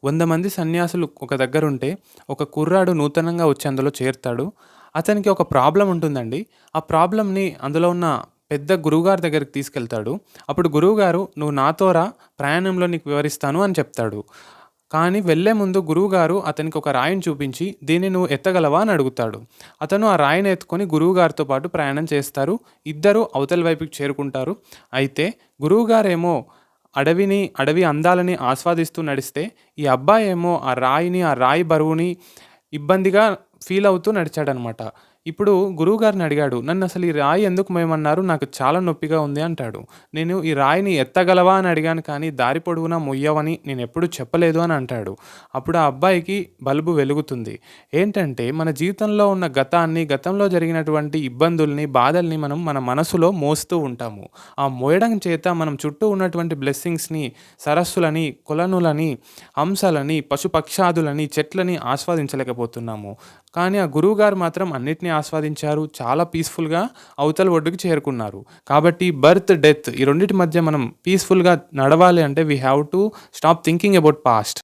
100 మంది సన్యాసులు ఒక దగ్గరుంటే, ఒక కుర్రాడు నూతనంగా వచ్చి అందులో చేరుతాడు. అతనికి ఒక ప్రాబ్లమ్ ఉంటుందండి. ఆ ప్రాబ్లమ్‌ని అందులో ఉన్న పెద్ద గురువుగారి దగ్గరికి తీసుకెళ్తాడు. అప్పుడు గురువుగారు, "నువ్వు నాతో రా, ప్రయాణంలో నీకు వివరిస్తాను" అని చెప్తాడు. కానీ వెళ్ళే ముందు గురువుగారు అతనికి ఒక రాయిని చూపించి, "దీన్ని నువ్వు ఎత్తగలవా?" అని అడుగుతాడు. అతను ఆ రాయిని ఎత్తుకొని గురువుగారితో పాటు ప్రయాణం చేస్తారు. ఇద్దరూ అవతలి వైపుకి చేరుకుంటారు. అయితే గురువుగారేమో అడవి అందాలని ఆస్వాదిస్తూ నడిస్తే, ఈ అబ్బాయేమో ఆ రాయి బరువుని ఇబ్బందిగా ఫీల్ అవుతూ నడిచాడనమాట. ఇప్పుడు గురువుగారిని అడిగాడు, "నన్నసలు ఈ రాయి ఎందుకు మోయమన్నారు? నాకు చాలా నొప్పిగా ఉంది" అంటాడు. "నేను ఈ రాయిని ఎత్తగలవా అని అడిగాను కానీ, దారి పొడవునా మొయ్యవని నేనెప్పుడూ చెప్పలేదు" అని అంటాడు. అప్పుడు ఆ అబ్బాయికి బల్బు వెలుగుతుంది. ఏంటంటే, మన జీవితంలో ఉన్న గతంలో జరిగినటువంటి ఇబ్బందుల్ని, బాధల్ని మనం మన మనసులో మోస్తూ ఉంటాము. ఆ మోయడం చేత మనం చుట్టూ ఉన్నటువంటి బ్లెస్సింగ్స్‌ని, సరస్సులని, కొలనులని, హంసలని, పశుపక్షాదులని, చెట్లని ఆస్వాదించలేకపోతున్నాము. కానీ ఆ గురువుగారు మాత్రం అన్నిటిని ఆస్వాదించారు. చాలా పీస్‌ఫుల్‌గా అవతల ఒడ్డుకి చేరుకున్నారు. కాబట్టి బర్త్, డెత్ ఈ రెండిటి మధ్య మనం పీస్‌ఫుల్‌గా నడవాలి అంటే we have to stop thinking about past.